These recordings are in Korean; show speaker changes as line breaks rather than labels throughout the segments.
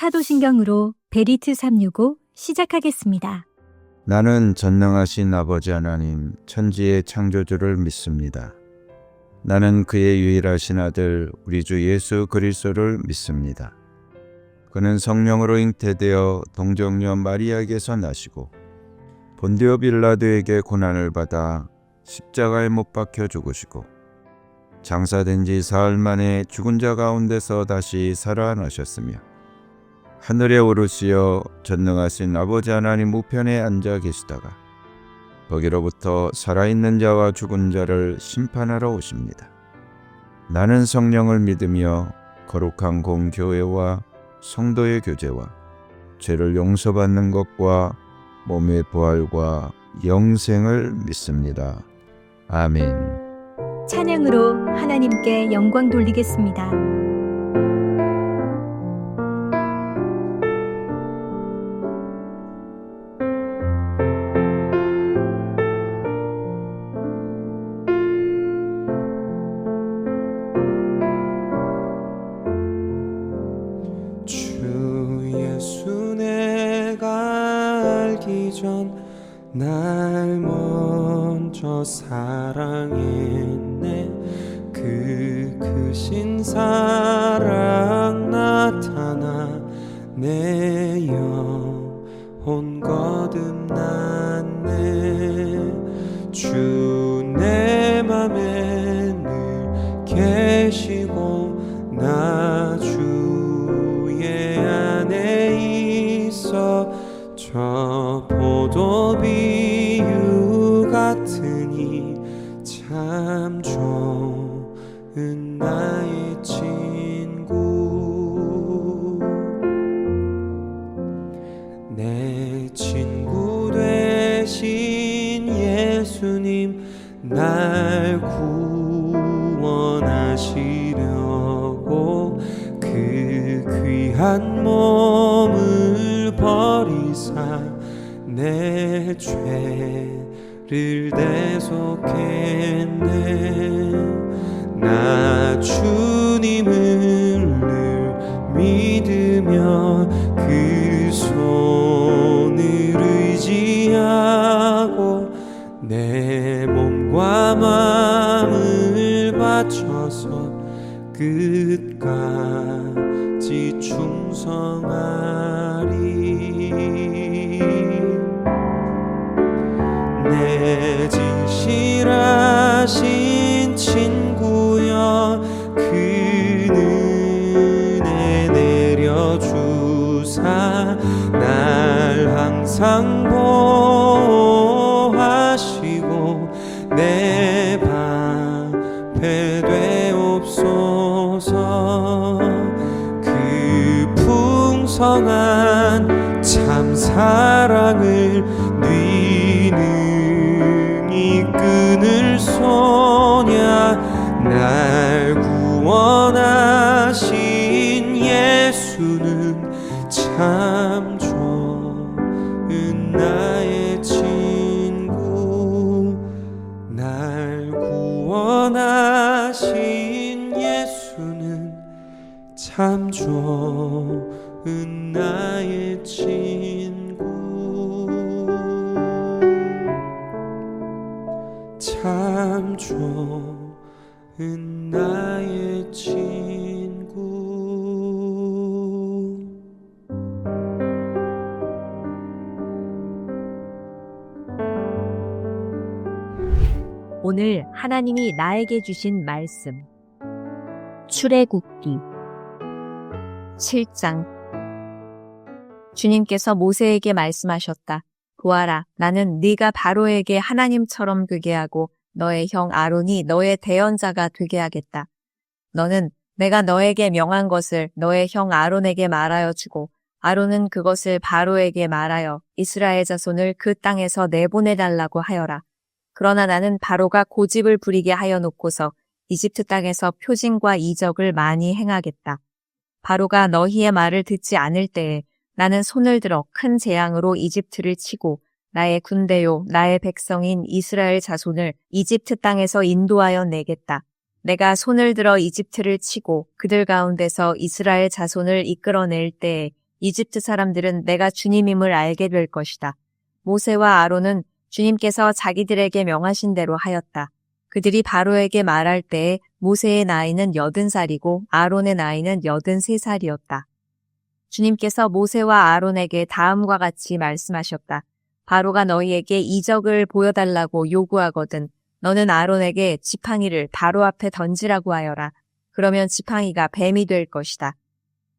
사도신경으로 베리트 365 시작하겠습니다.
나는 전능하신 아버지 하나님 천지의 창조주를 믿습니다. 나는 그의 유일하신 아들 우리 주 예수 그리스도를 믿습니다. 그는 성령으로 잉태되어 동정녀 마리아에게서 나시고 본디오 빌라도에게 고난을 받아 십자가에 못 박혀 죽으시고 장사된 지 사흘 만에 죽은 자 가운데서 다시 살아나셨으며 하늘에 오르시어 전능하신 아버지 하나님 우편에 앉아 계시다가 거기로부터 살아있는 자와 죽은 자를 심판하러 오십니다. 나는 성령을 믿으며 거룩한 공교회와 성도의 교제와 죄를 용서받는 것과 몸의 부활과 영생을 믿습니다. 아멘.
찬양으로 하나님께 영광 돌리겠습니다.
날 먼저 사랑했네. 그 크신 사랑 나타나 내 영혼 거듭났네. 주 내 맘에 늘 계시고 나 주의 안에 있어 저 포도 비유 같으니 참 좋은 나의 친구. 내 친구 되신 예수님 날 구원하시려고 그 귀한 몸을 버리사 내 죄를 대속했네. 나 주님을 늘 믿으며 그 손을 의지하고 내 몸과 마음을 바쳐서 끝까지 충성하리. 내 진실하신 친구여 그 은혜 내려주사 날 항상 보호하시고 내 방패 되옵소서. 그 풍성한 참 사랑을 능히 끊을 소냐. 날 구원하신 예수는 참 좋은 나의 친구. 날 구원하신 예수는 참 좋은 나의 친구. 참 좋은 나의 친구.
오늘 하나님이 나에게 주신 말씀 출애굽기 7장. 주님께서 모세에게 말씀하셨다. 보아라, 나는 네가 바로에게 하나님처럼 되게 하고 너의 형 아론이 너의 대언자가 되게 하겠다. 너는 내가 너에게 명한 것을 너의 형 아론에게 말하여 주고 아론은 그것을 바로에게 말하여 이스라엘 자손을 그 땅에서 내보내달라고 하여라. 그러나 나는 바로가 고집을 부리게 하여 놓고서 이집트 땅에서 표징과 이적을 많이 행하겠다. 바로가 너희의 말을 듣지 않을 때에 나는 손을 들어 큰 재앙으로 이집트를 치고 나의 군대요 나의 백성인 이스라엘 자손을 이집트 땅에서 인도하여 내겠다. 내가 손을 들어 이집트를 치고 그들 가운데서 이스라엘 자손을 이끌어낼 때에 이집트 사람들은 내가 주님임을 알게 될 것이다. 모세와 아론은 주님께서 자기들에게 명하신 대로 하였다. 그들이 바로에게 말할 때에 모세의 나이는 80살이고 아론의 나이는 83살이었다. 주님께서 모세와 아론에게 다음과 같이 말씀하셨다. 바로가 너희에게 이적을 보여달라고 요구하거든 너는 아론에게 지팡이를 바로 앞에 던지라고 하여라. 그러면 지팡이가 뱀이 될 것이다.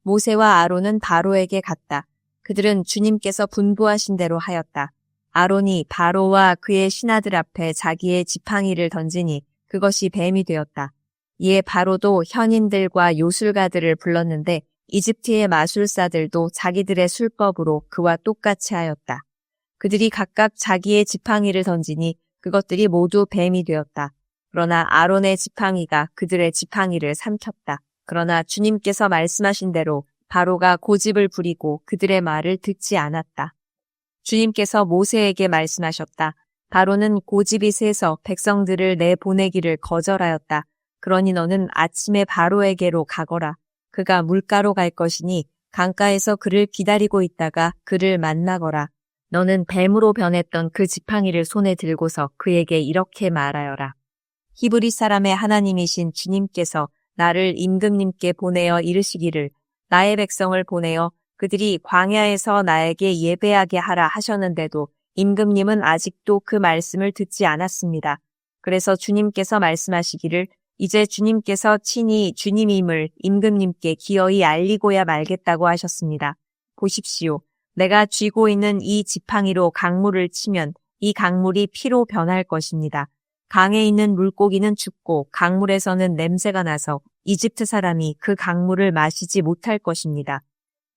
모세와 아론은 바로에게 갔다. 그들은 주님께서 분부하신 대로 하였다. 아론이 바로와 그의 신하들 앞에 자기의 지팡이를 던지니 그것이 뱀이 되었다. 이에 바로도 현인들과 요술가들을 불렀는데 이집트의 마술사들도 자기들의 술법으로 그와 똑같이 하였다. 그들이 각각 자기의 지팡이를 던지니 그것들이 모두 뱀이 되었다. 그러나 아론의 지팡이가 그들의 지팡이를 삼켰다. 그러나 주님께서 말씀하신 대로 바로가 고집을 부리고 그들의 말을 듣지 않았다. 주님께서 모세에게 말씀하셨다. 바로는 고집이 세서 백성들을 내보내기를 거절하였다. 그러니 너는 아침에 바로에게로 가거라. 그가 물가로 갈 것이니 강가에서 그를 기다리고 있다가 그를 만나거라. 너는 뱀으로 변했던 그 지팡이를 손에 들고서 그에게 이렇게 말하여라. 히브리 사람의 하나님이신 주님께서 나를 임금님께 보내어 이르시기를 나의 백성을 보내어 그들이 광야에서 나에게 예배하게 하라 하셨는데도 임금님은 아직도 그 말씀을 듣지 않았습니다. 그래서 주님께서 말씀하시기를 이제 주님께서 친히 주님임을 임금님께 기어이 알리고야 말겠다고 하셨습니다. 보십시오. 내가 쥐고 있는 이 지팡이로 강물을 치면 이 강물이 피로 변할 것입니다. 강에 있는 물고기는 죽고 강물에서는 냄새가 나서 이집트 사람이 그 강물을 마시지 못할 것입니다.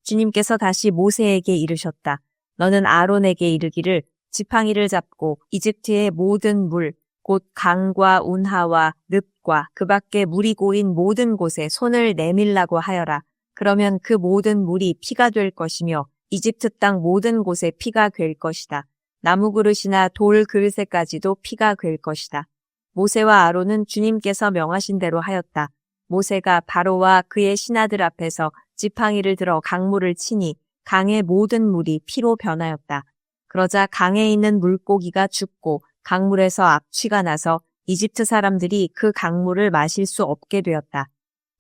주님께서 다시 모세에게 이르셨다. 너는 아론에게 이르기를 지팡이를 잡고 이집트의 모든 물, 곧 강과 운하와 늪과 그 밖에 물이 고인 모든 곳에 손을 내밀라고 하여라. 그러면 그 모든 물이 피가 될 것이며 이집트 땅 모든 곳에 피가 될 것이다. 나무 그릇이나 돌 그릇에까지도 피가 될 것이다. 모세와 아론은 주님께서 명하신 대로 하였다. 모세가 바로와 그의 신하들 앞에서 지팡이를 들어 강물을 치니 강의 모든 물이 피로 변하였다. 그러자 강에 있는 물고기가 죽고 강물에서 악취가 나서 이집트 사람들이 그 강물을 마실 수 없게 되었다.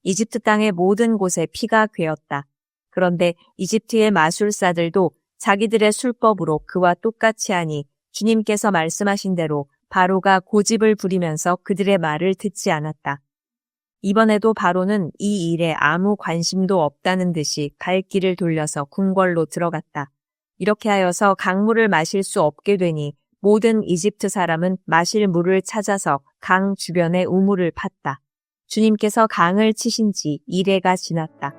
이집트 땅의 모든 곳에 피가 괴었다. 그런데 이집트의 마술사들도 자기들의 술법으로 그와 똑같이 하니 주님께서 말씀하신 대로 바로가 고집을 부리면서 그들의 말을 듣지 않았다. 이번에도 바로는 이 일에 아무 관심도 없다는 듯이 발길을 돌려서 궁궐로 들어갔다. 이렇게 하여서 강물을 마실 수 없게 되니 모든 이집트 사람은 마실 물을 찾아서 강 주변에 우물을 팠다. 주님께서 강을 치신 지 이래가 지났다.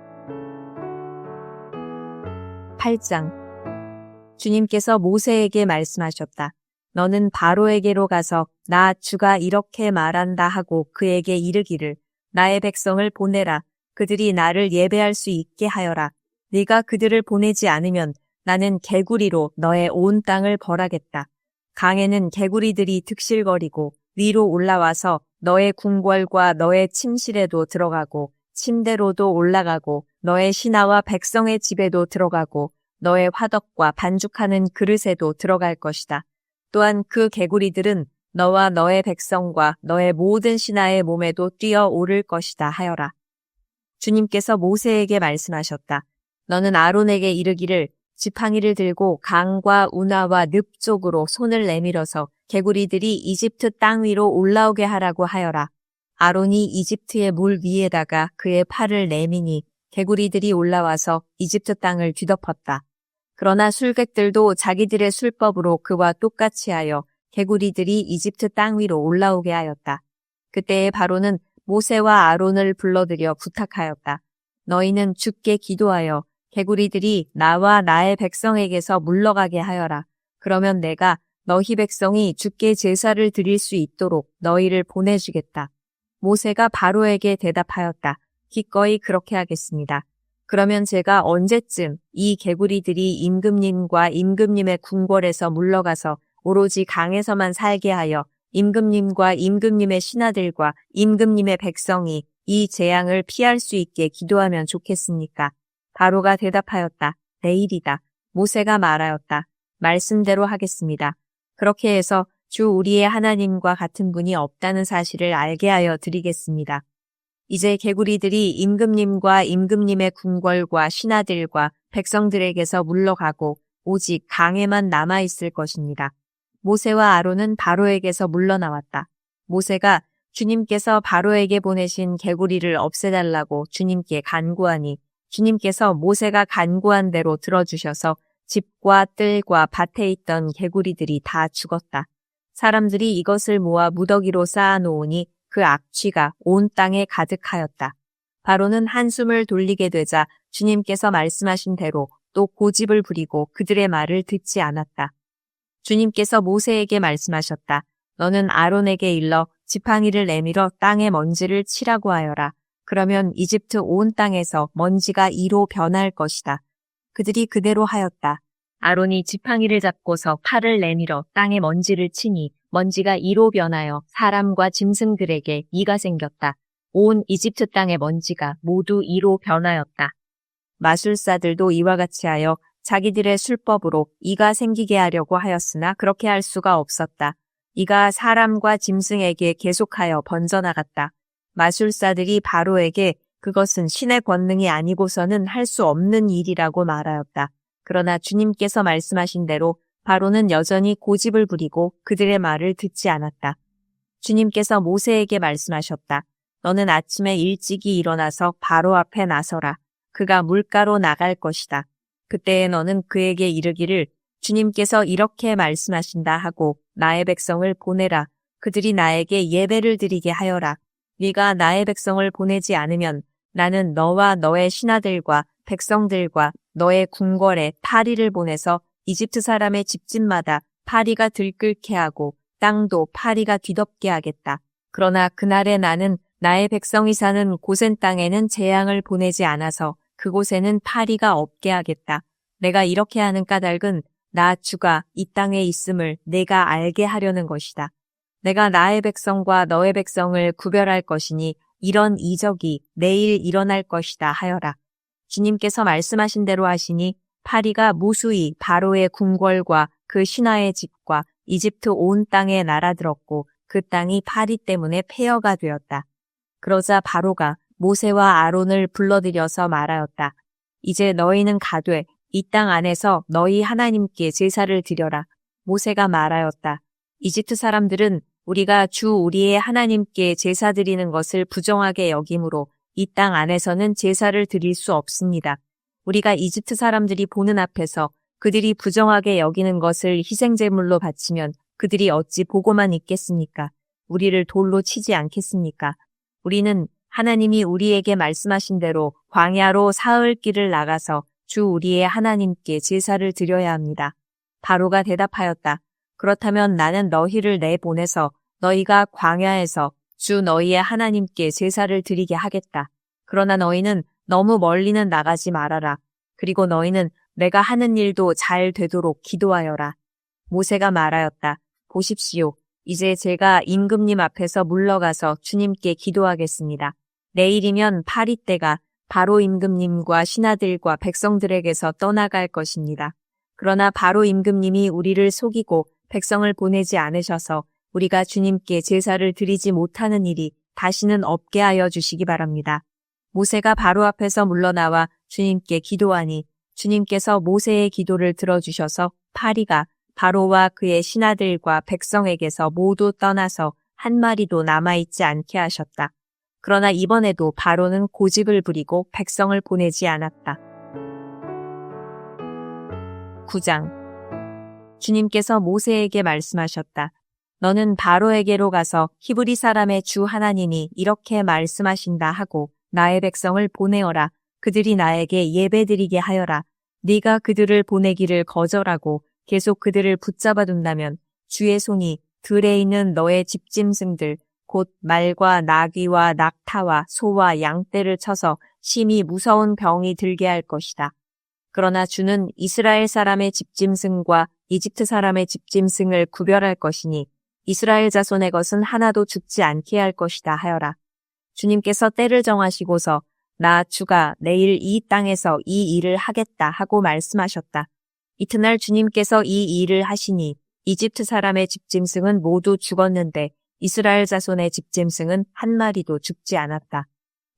8장 주님께서 모세에게 말씀하셨다. 너는 바로에게로 가서 나 주가 이렇게 말한다 하고 그에게 이르기를 나의 백성을 보내라. 그들이 나를 예배할 수 있게 하여라. 네가 그들을 보내지 않으면 나는 개구리로 너의 온 땅을 벌하겠다. 강에는 개구리들이 득실거리고 위로 올라와서 너의 궁궐과 너의 침실에도 들어가고 침대로도 올라가고 너의 신하와 백성의 집에도 들어가고 너의 화덕과 반죽하는 그릇에도 들어갈 것이다. 또한 그 개구리들은 너와 너의 백성과 너의 모든 신하의 몸에도 뛰어오를 것이다 하여라. 주님께서 모세에게 말씀하셨다. 너는 아론에게 이르기를 지팡이를 들고 강과 운하와 늪 쪽으로 손을 내밀어서 개구리들이 이집트 땅 위로 올라오게 하라고 하여라. 아론이 이집트의 물 위에다가 그의 팔을 내미니 개구리들이 올라와서 이집트 땅을 뒤덮었다. 그러나 술객들도 자기들의 술법으로 그와 똑같이 하여 개구리들이 이집트 땅 위로 올라오게 하였다. 그때에 바로는 모세와 아론을 불러들여 부탁하였다. 너희는 주께 기도하여 개구리들이 나와 나의 백성에게서 물러가게 하여라. 그러면 내가 너희 백성이 주께 제사를 드릴 수 있도록 너희를 보내주겠다. 모세가 바로에게 대답하였다. 기꺼이 그렇게 하겠습니다. 그러면 제가 언제쯤 이 개구리들이 임금님과 임금님의 궁궐에서 물러가서 오로지 강에서만 살게 하여 임금님과 임금님의 신하들과 임금님의 백성이 이 재앙을 피할 수 있게 기도하면 좋겠습니까? 바로가 대답하였다. 내일이다. 모세가 말하였다. 말씀대로 하겠습니다. 그렇게 해서 주 우리의 하나님과 같은 분이 없다는 사실을 알게 하여 드리겠습니다. 이제 개구리들이 임금님과 임금님의 궁궐과 신하들과 백성들에게서 물러가고 오직 강에만 남아있을 것입니다. 모세와 아론은 바로에게서 물러나왔다. 모세가 주님께서 바로에게 보내신 개구리를 없애달라고 주님께 간구하니 주님께서 모세가 간구한 대로 들어주셔서 집과 뜰과 밭에 있던 개구리들이 다 죽었다. 사람들이 이것을 모아 무더기로 쌓아놓으니 그 악취가 온 땅에 가득하였다. 바로는 한숨을 돌리게 되자 주님께서 말씀하신 대로 또 고집을 부리고 그들의 말을 듣지 않았다. 주님께서 모세에게 말씀하셨다. 너는 아론에게 일러 지팡이를 내밀어 땅에 먼지를 치라고 하여라. 그러면 이집트 온 땅에서 먼지가 이로 변할 것이다. 그들이 그대로 하였다. 아론이 지팡이를 잡고서 팔을 내밀어 땅에 먼지를 치니 먼지가 이로 변하여 사람과 짐승들에게 이가 생겼다. 온 이집트 땅의 먼지가 모두 이로 변하였다. 마술사들도 이와 같이 하여 자기들의 술법으로 이가 생기게 하려고 하였으나 그렇게 할 수가 없었다. 이가 사람과 짐승에게 계속하여 번져나갔다. 마술사들이 바로에게 그것은 신의 권능이 아니고서는 할 수 없는 일이라고 말하였다. 그러나 주님께서 말씀하신 대로 바로는 여전히 고집을 부리고 그들의 말을 듣지 않았다. 주님께서 모세에게 말씀하셨다. 너는 아침에 일찍이 일어나서 바로 앞에 나서라. 그가 물가로 나갈 것이다. 그때에 너는 그에게 이르기를 주님께서 이렇게 말씀하신다 하고 나의 백성을 보내라. 그들이 나에게 예배를 드리게 하여라. 네가 나의 백성을 보내지 않으면 나는 너와 너의 신하들과 백성들과 너의 궁궐에 파리를 보내서 이집트 사람의 집집마다 파리가 들끓게 하고 땅도 파리가 뒤덮게 하겠다. 그러나 그날에 나는 나의 백성이 사는 고센 땅에는 재앙을 보내지 않아서 그곳에는 파리가 없게 하겠다. 내가 이렇게 하는 까닭은 나 주가 이 땅에 있음을 내가 알게 하려는 것이다. 내가 나의 백성과 너의 백성을 구별할 것이니 이런 이적이 내일 일어날 것이다 하여라. 주님께서 말씀하신 대로 하시니 파리가 무수히 바로의 궁궐과 그 신하의 집과 이집트 온 땅에 날아들었고 그 땅이 파리 때문에 폐허가 되었다. 그러자 바로가 모세와 아론을 불러들여서 말하였다. 이제 너희는 가되 이 땅 안에서 너희 하나님께 제사를 드려라. 모세가 말하였다. 이집트 사람들은 우리가 주 우리의 하나님께 제사 드리는 것을 부정하게 여기므로 이 땅 안에서는 제사를 드릴 수 없습니다. 우리가 이집트 사람들이 보는 앞에서 그들이 부정하게 여기는 것을 희생제물로 바치면 그들이 어찌 보고만 있겠습니까? 우리를 돌로 치지 않겠습니까? 우리는 하나님이 우리에게 말씀하신 대로 광야로 사흘 길을 나가서 주 우리의 하나님께 제사를 드려야 합니다. 바로가 대답하였다. 그렇다면 나는 너희를 내보내서 너희가 광야에서 주 너희의 하나님께 제사를 드리게 하겠다. 그러나 너희는 너무 멀리는 나가지 말아라. 그리고 너희는 내가 하는 일도 잘 되도록 기도하여라. 모세가 말하였다. 보십시오. 이제 제가 임금님 앞에서 물러가서 주님께 기도하겠습니다. 내일이면 파리 때가 바로 임금님과 신하들과 백성들에게서 떠나갈 것입니다. 그러나 바로 임금님이 우리를 속이고 백성을 보내지 않으셔서 우리가 주님께 제사를 드리지 못하는 일이 다시는 없게 하여 주시기 바랍니다. 모세가 바로 앞에서 물러나와 주님께 기도하니 주님께서 모세의 기도를 들어주셔서 파리가 바로와 그의 신하들과 백성에게서 모두 떠나서 한 마리도 남아있지 않게 하셨다. 그러나 이번에도 바로는 고집을 부리고 백성을 보내지 않았다. 9장 주님께서 모세에게 말씀하셨다. 너는 바로에게로 가서 히브리 사람의 주 하나님이 이렇게 말씀하신다 하고 나의 백성을 보내어라. 그들이 나에게 예배드리게 하여라. 네가 그들을 보내기를 거절하고 계속 그들을 붙잡아 둔다면 주의 손이 들에 있는 너의 집짐승들 곧 말과 나귀와 낙타와 소와 양떼를 쳐서 심히 무서운 병이 들게 할 것이다. 그러나 주는 이스라엘 사람의 집짐승과 이집트 사람의 집짐승을 구별할 것이니 이스라엘 자손의 것은 하나도 죽지 않게 할 것이다 하여라. 주님께서 때를 정하시고서 나 주가 내일 이 땅에서 이 일을 하겠다 하고 말씀하셨다. 이튿날 주님께서 이 일을 하시니 이집트 사람의 집짐승은 모두 죽었는데 이스라엘 자손의 집짐승은 한 마리도 죽지 않았다.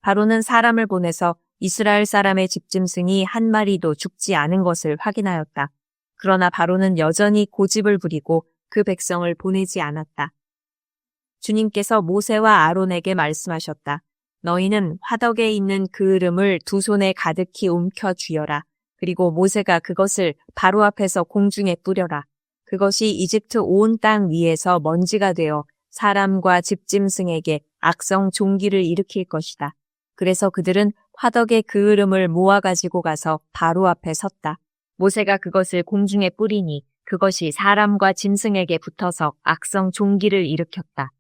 바로는 사람을 보내서 이스라엘 사람의 집짐승이 한 마리도 죽지 않은 것을 확인하였다. 그러나 바로는 여전히 고집을 부리고 그 백성을 보내지 않았다. 주님께서 모세와 아론에게 말씀하셨다. 너희는 화덕에 있는 그을음을 두 손에 가득히 움켜 쥐어라. 그리고 모세가 그것을 바로 앞에서 공중에 뿌려라. 그것이 이집트 온 땅 위에서 먼지가 되어 사람과 집짐승에게 악성 종기를 일으킬 것이다. 그래서 그들은 화덕의 그을음을 모아가지고 가서 바로 앞에 섰다. 모세가 그것을 공중에 뿌리니 그것이 사람과 짐승에게 붙어서 악성 종기를 일으켰다.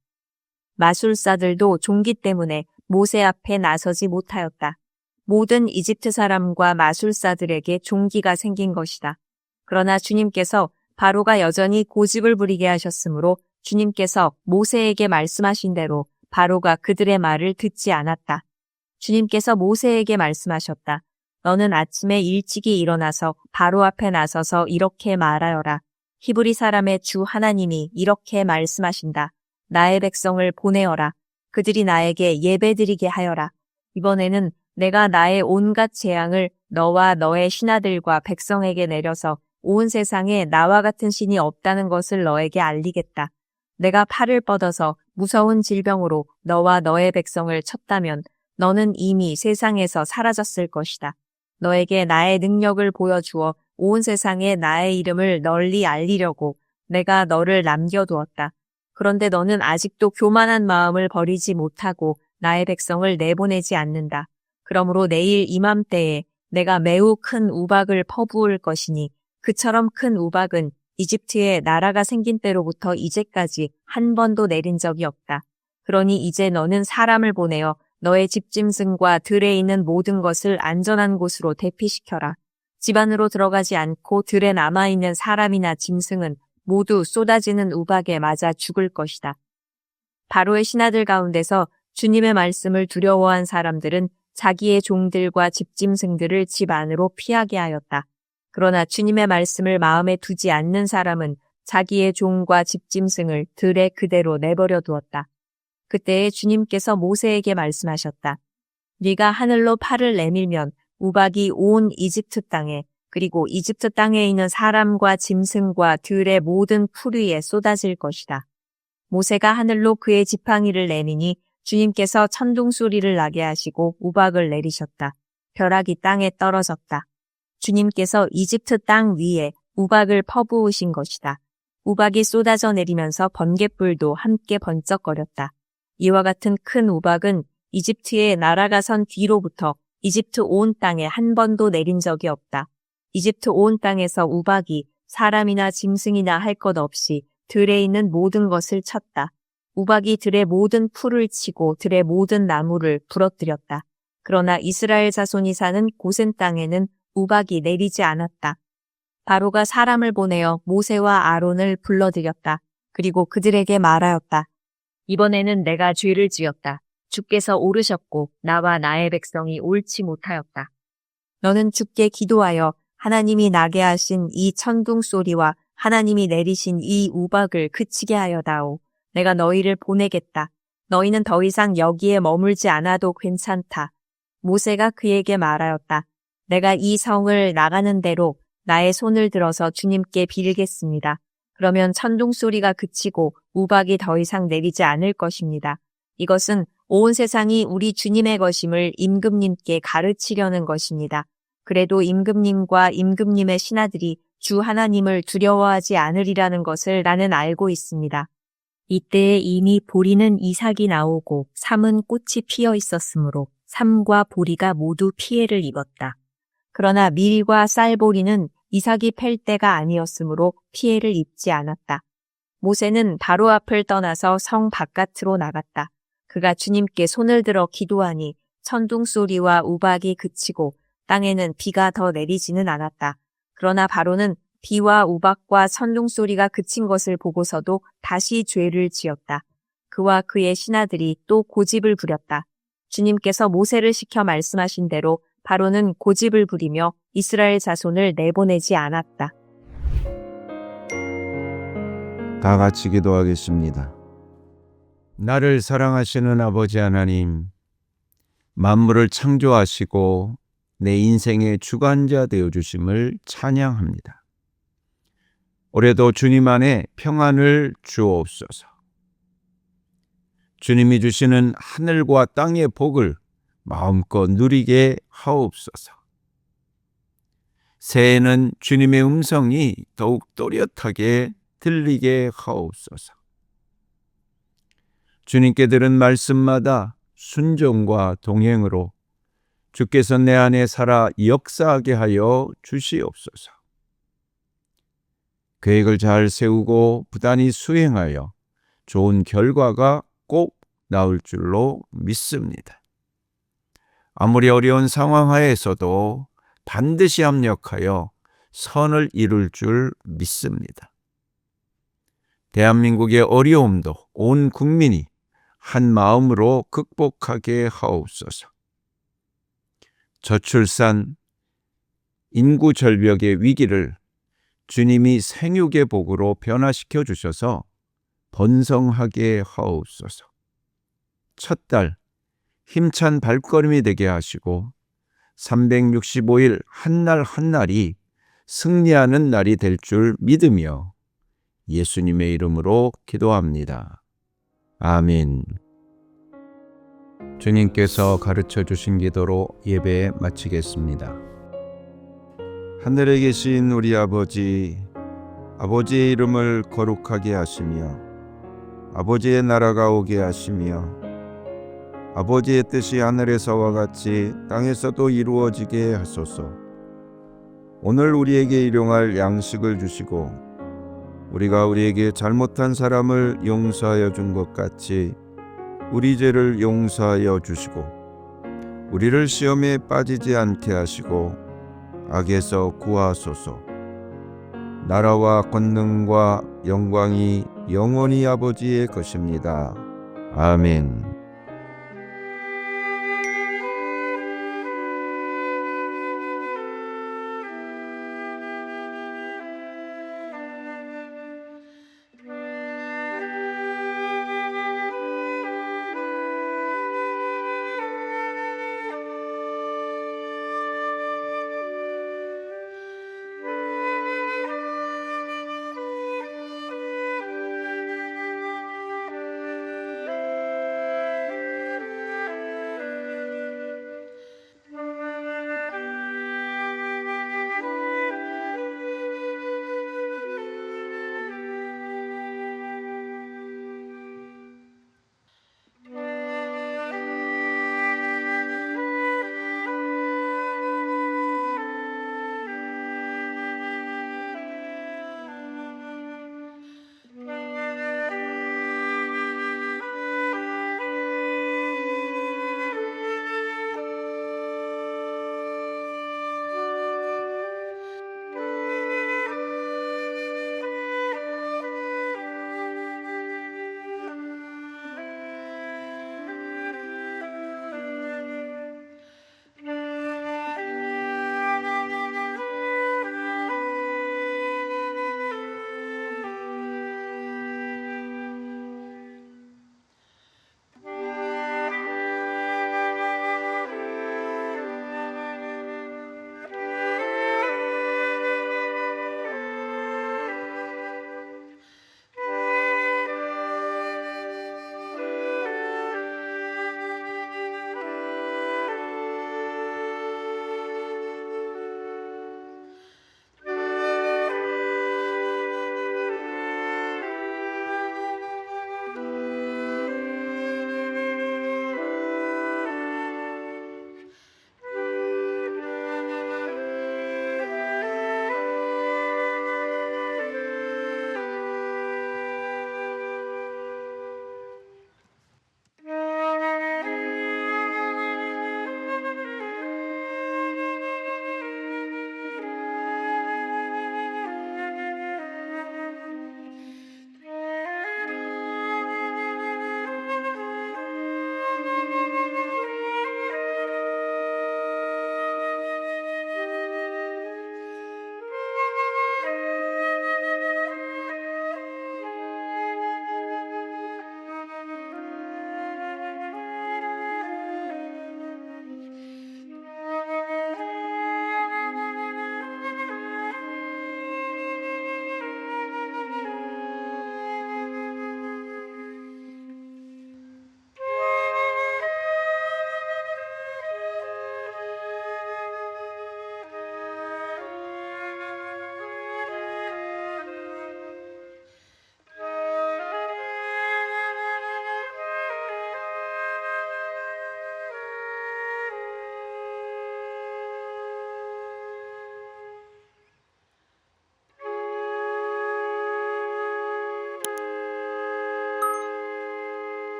마술사들도 종기 때문에 모세 앞에 나서지 못하였다. 모든 이집트 사람과 마술사들에게 종기가 생긴 것이다. 그러나 주님께서 바로가 여전히 고집을 부리게 하셨으므로 주님께서 모세에게 말씀하신 대로 바로가 그들의 말을 듣지 않았다. 주님께서 모세에게 말씀하셨다. 너는 아침에 일찍이 일어나서 바로 앞에 나서서 이렇게 말하여라. 히브리 사람의 주 하나님이 이렇게 말씀하신다. 나의 백성을 보내어라. 그들이 나에게 예배드리게 하여라. 이번에는 내가 나의 온갖 재앙을 너와 너의 신하들과 백성에게 내려서 온 세상에 나와 같은 신이 없다는 것을 너에게 알리겠다. 내가 팔을 뻗어서 무서운 질병으로 너와 너의 백성을 쳤다면 너는 이미 세상에서 사라졌을 것이다. 너에게 나의 능력을 보여주어 온 세상에 나의 이름을 널리 알리려고 내가 너를 남겨두었다. 그런데 너는 아직도 교만한 마음을 버리지 못하고 나의 백성을 내보내지 않는다. 그러므로 내일 이맘때에 내가 매우 큰 우박을 퍼부을 것이니 그처럼 큰 우박은 이집트에 나라가 생긴 때로부터 이제까지 한 번도 내린 적이 없다. 그러니 이제 너는 사람을 보내어 너의 집짐승과 들에 있는 모든 것을 안전한 곳으로 대피시켜라. 집 안으로 들어가지 않고 들에 남아있는 사람이나 짐승은 모두 쏟아지는 우박에 맞아 죽을 것이다. 바로의 신하들 가운데서 주님의 말씀을 두려워한 사람들은 자기의 종들과 집짐승들을 집 안으로 피하게 하였다. 그러나 주님의 말씀을 마음에 두지 않는 사람은 자기의 종과 집짐승을 들에 그대로 내버려 두었다. 그때에 주님께서 모세에게 말씀하셨다. 네가 하늘로 팔을 내밀면 우박이 온 이집트 땅에 그리고 이집트 땅에 있는 사람과 짐승과 들의 모든 풀 위에 쏟아질 것이다. 모세가 하늘로 그의 지팡이를 내미니 주님께서 천둥 소리를 나게 하시고 우박을 내리셨다. 벼락이 땅에 떨어졌다. 주님께서 이집트 땅 위에 우박을 퍼부으신 것이다. 우박이 쏟아져 내리면서 번갯불도 함께 번쩍거렸다. 이와 같은 큰 우박은 이집트의 나라가 선 뒤로부터 이집트 온 땅에 한 번도 내린 적이 없다. 이집트 온 땅에서 우박이 사람이나 짐승이나 할 것 없이 들에 있는 모든 것을 쳤다. 우박이 들의 모든 풀을 치고 들의 모든 나무를 부러뜨렸다. 그러나 이스라엘 자손이 사는 고센 땅에는 우박이 내리지 않았다. 바로가 사람을 보내어 모세와 아론을 불러들였다. 그리고 그들에게 말하였다. 이번에는 내가 죄를 지었다. 주께서 오르셨고 나와 나의 백성이 옳지 못하였다. 너는 주께 기도하여 하나님이 나게 하신 이 천둥 소리와 하나님이 내리신 이 우박을 그치게 하여다오. 내가 너희를 보내겠다. 너희는 더 이상 여기에 머물지 않아도 괜찮다. 모세가 그에게 말하였다. 내가 이 성을 나가는 대로 나의 손을 들어서 주님께 빌겠습니다. 그러면 천둥 소리가 그치고 우박이 더 이상 내리지 않을 것입니다. 이것은 온 세상이 우리 주님의 것임을 임금님께 가르치려는 것입니다. 그래도 임금님과 임금님의 신하들이 주 하나님을 두려워하지 않으리라는 것을 나는 알고 있습니다. 이때에 이미 보리는 이삭이 나오고 삼은 꽃이 피어 있었으므로 삼과 보리가 모두 피해를 입었다. 그러나 밀과 쌀보리는 이삭이 팰 때가 아니었으므로 피해를 입지 않았다. 모세는 바로 앞을 떠나서 성 바깥으로 나갔다. 그가 주님께 손을 들어 기도하니 천둥 소리와 우박이 그치고 땅에는 비가 더 내리지는 않았다. 그러나 바로는 비와 우박과 천둥 소리가 그친 것을 보고서도 다시 죄를 지었다. 그와 그의 신하들이 또 고집을 부렸다. 주님께서 모세를 시켜 말씀하신 대로 바로는 고집을 부리며 이스라엘 자손을 내보내지 않았다.
다 같이 기도하겠습니다. 나를 사랑하시는 아버지 하나님, 만물을 창조하시고 내 인생의 주관자 되어주심을 찬양합니다. 올해도 주님 안에 평안을 주옵소서. 주님이 주시는 하늘과 땅의 복을 마음껏 누리게 하옵소서. 새해에는 주님의 음성이 더욱 또렷하게 들리게 하옵소서. 주님께 들은 말씀마다 순종과 동행으로 주께서 내 안에 살아 역사하게 하여 주시옵소서. 계획을 잘 세우고 부단히 수행하여 좋은 결과가 꼭 나올 줄로 믿습니다. 아무리 어려운 상황 하에서도 반드시 합력하여 선을 이룰 줄 믿습니다. 대한민국의 어려움도 온 국민이 한 마음으로 극복하게 하옵소서. 저출산, 인구 절벽의 위기를 주님이 생육의 복으로 변화시켜 주셔서 번성하게 하옵소서. 첫 달 힘찬 발걸음이 되게 하시고 365일 한날 한날이 승리하는 날이 될 줄 믿으며 예수님의 이름으로 기도합니다. 아멘. 주님께서 가르쳐 주신 기도로 예배 마치겠습니다. 하늘에 계신 우리 아버지, 아버지의 이름을 거룩하게 하시며 아버지의 나라가 오게 하시며 아버지의 뜻이 하늘에서와 같이 땅에서도 이루어지게 하소서. 오늘 우리에게 일용할 양식을 주시고 우리가 우리에게 잘못한 사람을 용서하여 준 것 같이 우리 죄를 용서하여 주시고 우리를 시험에 빠지지 않게 하시고 악에서 구하소서. 나라와 권능과 영광이 영원히 아버지의 것입니다. 아멘.